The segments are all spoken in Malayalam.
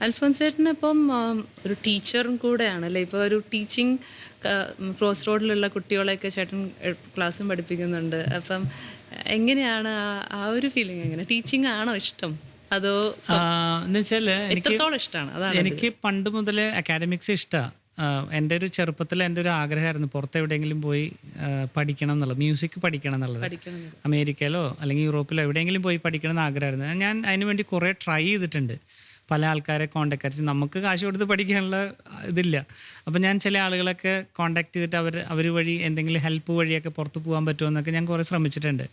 അൽഫോൻസ് ചേട്ടൻ ഇപ്പം ഒരു ടീച്ചറും കൂടെയാണല്ലേ, ഇപ്പോൾ ഒരു ടീച്ചിങ് ക്രോസ് റോഡിലുള്ള കുട്ടികളെയൊക്കെ ചേട്ടൻ ക്ലാസ്സും പഠിപ്പിക്കുന്നുണ്ട്. അപ്പം എങ്ങനെയാണ് ആ ഒരു ഫീലിംഗ്? എങ്ങനെ, ടീച്ചിങ് ആണോ ഇഷ്ടം അതോ എന്നുവെച്ചാല് എത്രത്തോളം ഇഷ്ടമാണ്? അതാണ് എനിക്ക് പണ്ട് മുതലേ അക്കാഡമിക്സ് ഇഷ്ടമാണ്. എൻ്റെ ഒരു ചെറുപ്പത്തിൽ എൻ്റെ ഒരു ആഗ്രഹമായിരുന്നു പുറത്ത് എവിടെയെങ്കിലും പോയി പഠിക്കണം എന്നുള്ളത്, മ്യൂസിക് പഠിക്കണം എന്നുള്ളത്. പഠിക്കണം. അമേരിക്കയിലോ അല്ലെങ്കിൽ യൂറോപ്പിലോ എവിടെയെങ്കിലും പോയി പഠിക്കണം എന്ന് ആഗ്രഹമായിരുന്നു. ഞാൻ അതിന് വേണ്ടി കുറേ ട്രൈ ചെയ്തിട്ടുണ്ട്, പല ആൾക്കാരെ കോണ്ടാക്ട് ചെയ്ത്. നമുക്ക് കാശ് കൊടുത്ത് പഠിക്കാനുള്ള ഇതില്ല. അപ്പം ഞാൻ ചില ആളുകളൊക്കെ കോണ്ടാക്ട് ചെയ്തിട്ട് അവർ വഴി എന്തെങ്കിലും ഹെൽപ്പ് വഴിയൊക്കെ പുറത്ത് പോകാൻ പറ്റുമോ ഞാൻ കുറേ ശ്രമിച്ചിട്ടുണ്ട്.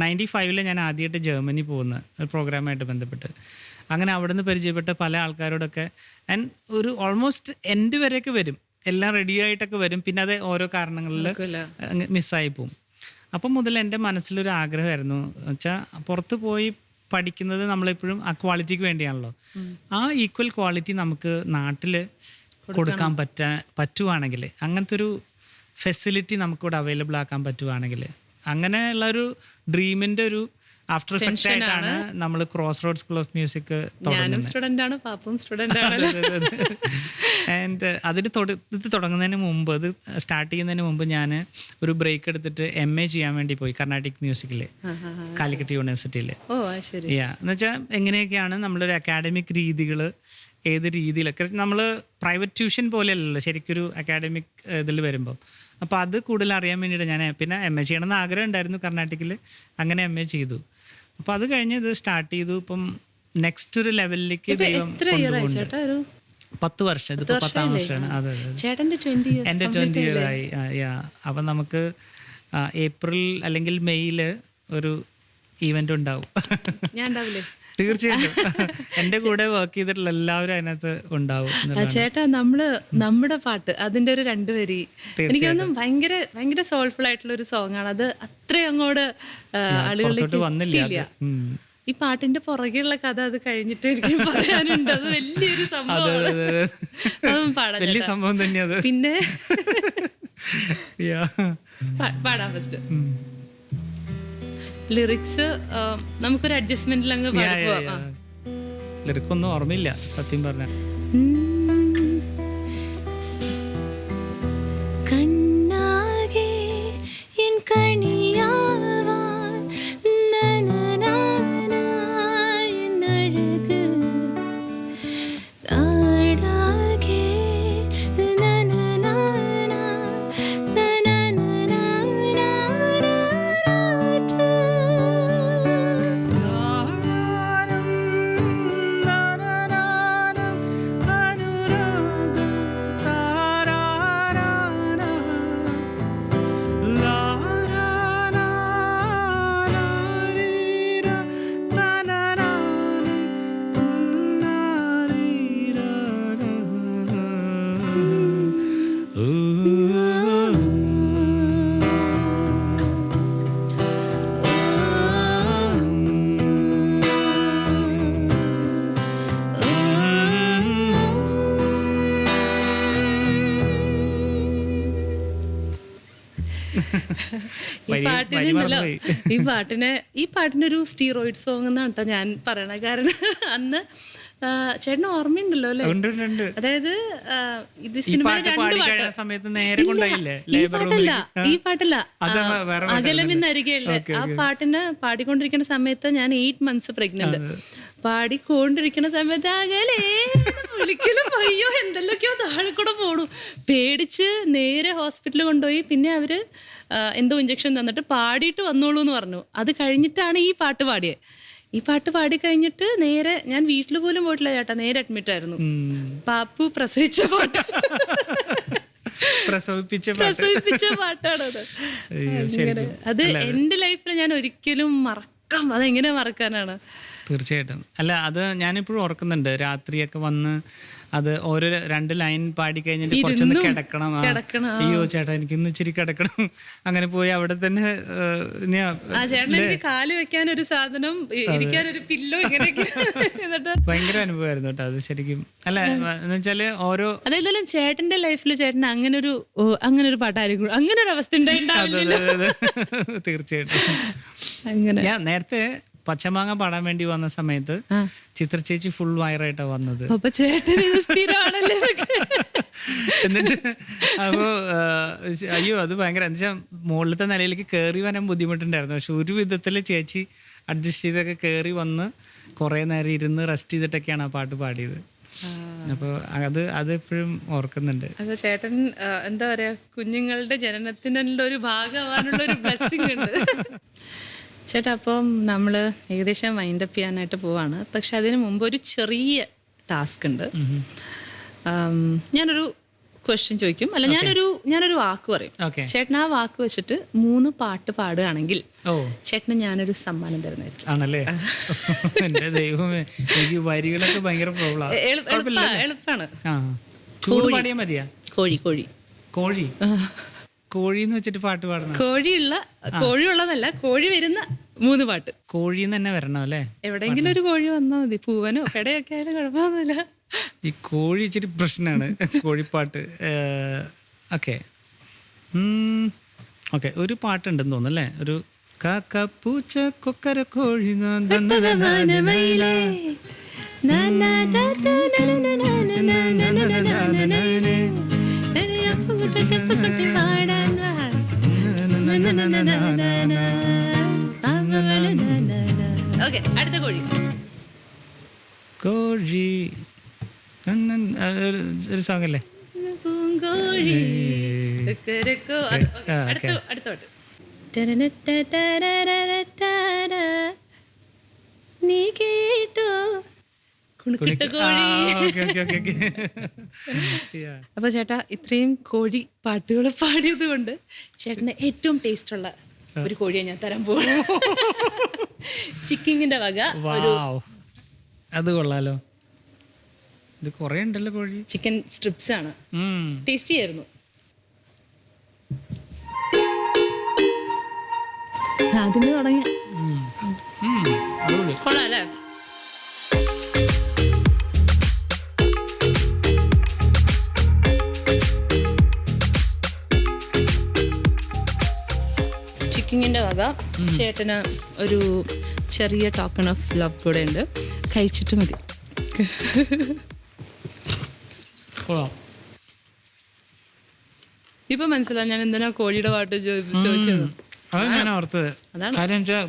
95 ഞാൻ ആദ്യമായിട്ട് ജർമ്മനി പോകുന്ന ഒരു പ്രോഗ്രാമായിട്ട് ബന്ധപ്പെട്ട് അങ്ങനെ അവിടെ നിന്ന് പരിചയപ്പെട്ട പല ആൾക്കാരോടൊക്കെ ആൻഡ് ഒരു ഓൾമോസ്റ്റ് എൻഡ് വരെയൊക്കെ വരും, എല്ലാം റെഡി ആയിട്ടൊക്കെ വരും. പിന്നെ അത് ഓരോ കാരണങ്ങളിൽ മിസ്സായി പോവും. അപ്പം മുതൽ എൻ്റെ മനസ്സിലൊരു ആഗ്രഹമായിരുന്നു വെച്ചാൽ പുറത്ത് പോയി പഠിക്കുന്നത് നമ്മളെപ്പോഴും ആ ക്വാളിറ്റിക്ക് വേണ്ടിയാണല്ലോ. ആ ഈക്വൽ ക്വാളിറ്റി നമുക്ക് നാട്ടിൽ കൊടുക്കാൻ പറ്റുവാണെങ്കിൽ, അങ്ങനത്തെ ഒരു ഫെസിലിറ്റി നമുക്കിവിടെ അവൈലബിൾ ആക്കാൻ പറ്റുവാണെങ്കിൽ, അങ്ങനെയുള്ളൊരു ഡ്രീമിൻ്റെ ഒരു ആഫ്റ്റർ എഫക്റ്റ് ആയിട്ടാണ് നമ്മൾ cross road school of music and ഇത് തുടങ്ങുന്നതിന് മുമ്പ്, ഇത് സ്റ്റാർട്ട് ചെയ്യുന്നതിന് മുമ്പ് ഞാൻ ഒരു ബ്രേക്ക് എടുത്തിട്ട് MA ചെയ്യാൻ വേണ്ടി പോയി കർണാട്ടിക് മ്യൂസിക്കിൽ കാലിക്കറ്റ് യൂണിവേഴ്സിറ്റിയിൽ. എന്നുവെച്ചാൽ എങ്ങനെയൊക്കെയാണ് നമ്മളൊരു അക്കാഡമിക് രീതികൾ, ഏത് രീതിയിലൊക്കെ നമ്മൾ പ്രൈവറ്റ് ട്യൂഷൻ പോലെയല്ലല്ലോ ശരിക്കൊരു അക്കാഡമിക് ഇതിൽ വരുമ്പോൾ. അപ്പോൾ അത് കൂടുതൽ അറിയാൻ വേണ്ടിയിട്ട് ഞാൻ പിന്നെ MA ചെയ്യണമെന്ന് ആഗ്രഹം ഉണ്ടായിരുന്നു കർണാട്ടിക്കിൽ. അങ്ങനെ MA ചെയ്തു. അപ്പോൾ അത് കഴിഞ്ഞ് ഇത് സ്റ്റാർട്ട് ചെയ്തു. ഇപ്പം നെക്സ്റ്റ് ഒരു ലെവലിലേക്ക് ദൈവം 10 വർഷം, ഇതിപ്പോൾ 10ാം വർഷമാണ്. അതെ, എൻ്റെ 20 ഇയർ ആയി. അപ്പം നമുക്ക് ഏപ്രിൽ അല്ലെങ്കിൽ മെയ്യിൽ ഒരു ഈവൻ്റ് ഉണ്ടാവും. തീർച്ചയായിട്ടും എൻ്റെ കൂടെ വർക്ക് ചെയ്തിട്ടുള്ള എല്ലാവരും അതിനകത്ത് ഉണ്ടാവും. ചേട്ടാ, നമ്മുടെ പാട്ട് അതിന്റെ ഒരു 2 വരി എനിക്ക് തോന്നുന്നു ഭയങ്കര ഭയങ്കര സോൾഫുൾ ആയിട്ടുള്ള ഒരു സോങ് ആണ്. അത് അത്രയും അങ്ങോട്ട് ആളുകളിലേക്ക് വന്നില്ല. ഈ പാട്ടിന്റെ പുറകെയുള്ള കഥ അത് കഴിഞ്ഞിട്ട് എനിക്ക് പറയാനുണ്ട്. അത് വലിയൊരു സംഭവം. വലിയ സംഭവം തന്നെയത്. പിന്നെ പാടാം ഫസ്റ്റ്. ലിറിക്സ് നമുക്കൊരു അഡ്ജസ്റ്റ്മെന്റിൽ അങ്ങ് ലിറിക്കൊന്നും ഓർമ്മയില്ല സത്യം പറഞ്ഞ. ഈ പാട്ടിനൊരു സ്റ്റീറോയിഡ് സോങ് എന്നാണ് കേട്ടോ ഞാൻ പറയണ. കാരണം അന്ന് ചേട്ടന് ഓർമ്മയുണ്ടല്ലോ അല്ലേ? അതായത് ഇത് സിനിമയിൽ 2 പാട്ട്, ഈ പാട്ടല്ല, അകലമെന്നരികെയുള്ള ആ പാട്ടിന് പാടിക്കൊണ്ടിരിക്കുന്ന സമയത്ത് ഞാൻ 8 months പ്രഗ്നന്റ്. പാടിക്കൊണ്ടിരിക്കുന്ന സമയത്ത് അകലെ ഒരിക്കലും അയ്യോ എന്തെല്ലൊക്കെയോ താഴെ കൂടെ പോണു. പേടിച്ച് നേരെ ഹോസ്പിറ്റലിൽ കൊണ്ടുപോയി. പിന്നെ അവര് എന്തോ ഇഞ്ചക്ഷൻ തന്നിട്ട് പാടിയിട്ട് വന്നോളൂ എന്ന് പറഞ്ഞു. അത് കഴിഞ്ഞിട്ടാണ് ഈ പാട്ട് പാടിയത്. ഈ പാട്ട് പാടി കഴിഞ്ഞിട്ട് നേരെ ഞാൻ വീട്ടിൽ പോലും പോയിട്ടില്ല ചേട്ടാ, നേരെ അഡ്മിറ്റ് ആയിരുന്നു. പാപ്പു പ്രസവിച്ച പാട്ട്, പ്രസവിപ്പിച്ച പാട്ടാണത്. അത് എൻ്റെ ലൈഫിൽ ഞാൻ ഒരിക്കലും അതെങ്ങനെ മറക്കാനാണ്? തീർച്ചയായിട്ടും. അല്ല, അത് ഞാനിപ്പോഴും ഓർക്കുന്നുണ്ട്. രാത്രിയൊക്കെ വന്ന് അത് ഓരോ 2 ലൈൻ പാടി കഴിഞ്ഞിട്ട് കുറച്ചൊന്ന് കിടക്കണം. അയ്യോ ചേട്ടാ എനിക്കിന്ന് ഇച്ചിരി കിടക്കണം. അങ്ങനെ പോയി അവിടെ തന്നെ കാല് വെക്കാൻ ഒരു സാധനം, ഇരിക്കാനൊരു പില്ലോ, ഭയങ്കര അനുഭവമായിരുന്നു കേട്ടോ അത് ശരിക്കും. അല്ല എന്ന് വെച്ചാല് ഓരോ അതേതായാലും ചേട്ടന്റെ ലൈഫിൽ ചേട്ടന് അങ്ങനൊരു പാട്ടായിരിക്കും, അങ്ങനെ ഒരു അവസ്ഥ ഉണ്ടായിട്ടില്ല. തീർച്ചയായിട്ടും. ഞാൻ നേരത്തെ പച്ചമാങ്ങ പാടാൻ വേണ്ടി വന്ന സമയത്ത് ചിത്ര ചേച്ചി ഫുൾ വയറായിട്ടാണ് വന്നത്. അപ്പൊ ചേട്ടൻ ഇത് സ്ഥിരമാണല്ലേ? എന്നിട്ട് അപ്പോൾ അയ്യോ അത് ഭയങ്കര എന്താ വെച്ചാൽ മുകളിലത്തെ നിലയിലേക്ക് കയറി വരാൻ ബുദ്ധിമുട്ടുണ്ടായിരുന്നു. പക്ഷെ ഒരു വിധത്തിൽ ചേച്ചി അഡ്ജസ്റ്റ് ചെയ്തൊക്കെ കയറി വന്ന് കുറേ നേരം ഇരുന്ന് റെസ്റ്റ് ചെയ്തിട്ടൊക്കെയാണ് ആ പാട്ട് പാടിയത്. അപ്പോൾ അത് എപ്പോഴും ഓർക്കുന്നുണ്ട്. അപ്പൊ ചേട്ടൻ എന്താ പറയാ, കുഞ്ഞുങ്ങളുടെ ജനനത്തിനുള്ള ഒരു ഭാഗമാവാനുള്ള ഒരു ബ്ലെസ്സിങ് ഉണ്ട്. ചേട്ടാ, അപ്പം നമ്മൾ ഏകദേശം വൈൻഡപ്പ് ചെയ്യാനായിട്ട് പോവാണ്. പക്ഷെ അതിന് മുമ്പ് ഒരു ചെറിയ ടാസ്ക് ഉണ്ട്. ഞാനൊരു ക്വസ്റ്റ്യൻ ചോദിക്കും, അല്ല ഞാനൊരു വാക്ക് പറയും. ചേട്ടൻ ആ വാക്ക് വെച്ചിട്ട് 3 പാട്ട് പാടുകയാണെങ്കിൽ ചേട്ടന് ഞാനൊരു സമ്മാനം തരുന്നതായിരിക്കും. ആണല്ലേ? എന്റെ ദൈവമേ, എനിക്ക് വരികളൊക്കെ ഭയങ്കര പ്രോബ്ലം. എളുപ്പമാണ്. പാടിയാ മതിയാ? കോഴി കോഴിന്ന് വെച്ചിട്ട് പാട്ട് പാടണം. കോഴിയുള്ളതല്ല, കോഴി വരുന്ന 3 പാട്ട്. കോഴിന്ന് തന്നെ വരണം അല്ലേ? എവിടെയെങ്കിലും ഒരു കോഴി വന്നാൽ മതി. പൂവനോ പെടയൊക്കെ ആയാലും കുഴപ്പമൊന്നുമില്ല. ഈ കോഴി ഇച്ചിരി പ്രശ്നമാണ്. Kozhippattu okay okay. ഒരു പാട്ടുണ്ടെന്ന് തോന്നുന്നു അല്ലേ? ഒരു കാക്ക പൂച്ച കൊക്കര കോഴി അടുത്ത കോഴി ഒരു സോങ് അല്ലേ? നീ കേട്ടോ അപ്പൊ ചേട്ടാ, ഇത്രയും കോഴി പാട്ടുകൾ പാടിയത് കൊണ്ട് ചേട്ടന് ഏറ്റവും ടേസ്റ്റ് ഉള്ള ഒരു കോഴിയെ ഞാൻ തരാൻ പോകും. ചിക്കിങ്ങിന്റെ വക. അത് കൊള്ളാലോ. ഇത് കൊറേ ഉണ്ടല്ലോ കോഴി. ചിക്കൻ സ്ട്രിപ്സ് ആണ്. ടേസ്റ്റി ആയിരുന്നു. ആദ്യമേ തുടങ്ങിയ കൊള്ളാം അല്ലേ? ചിക്കിങ്ങിന്റെ വക ചേട്ടന് ഒരു ചെറിയ ടോക്കൺ ഓഫ് ലവ് കൂടെ ഉണ്ട്. കഴിച്ചിട്ട് മതി. ഇപ്പൊ മനസ്സിലായി ഞാൻ എന്തിനാ കോഴിയുടെ പാട്ട് ചോദിച്ചത്. അത് ഞാൻ ഓർത്തത്. കാര്യം വെച്ചാൽ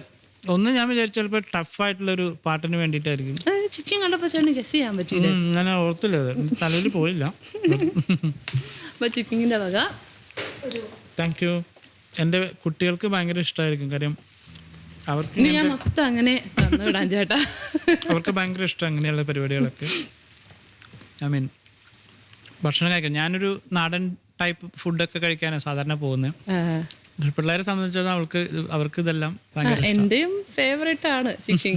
ഒന്ന് ഞാൻ വിചാരിച്ചു ചിലപ്പോൾ ടഫായിട്ടുള്ളൊരു പാട്ടിന് വേണ്ടിയിട്ടായിരിക്കും. ചിക്കൻ കണ്ടപ്പോൾ ചേട്ടന് ഗസ് ചെയ്യാൻ പറ്റില്ല. ഞാൻ ഓർത്തില്ല, തലയിൽ പോയില്ല. അപ്പൊ ചിക്കിങ്ങിന്റെ വക ഒരു താങ്ക് യു. എൻ്റെ കുട്ടികൾക്ക് ഭയങ്കര ഇഷ്ടമായിരിക്കും. കാര്യം അവർക്ക് ഞാൻ മൊത്തം അങ്ങനെ തന്നുവിടാൻ ചേട്ടാ. അവർക്ക് ഭയങ്കര ഇഷ്ടം അങ്ങനെയുള്ള പരിപാടികളൊക്കെ. ഐ മീൻ ഭക്ഷണം കഴിക്കാൻ ഞാനൊരു നാടൻ ടൈപ്പ് ഫുഡൊക്കെ കഴിക്കാനാണ് സാധാരണ പോകുന്നത്. പിള്ളേരെ സംബന്ധിച്ചിടത്തോളം അവർക്ക് ഇതെല്ലാം ഭയങ്കര എന്റെയും ഫേവറേറ്റ് ആണ് ചിക്കൻ.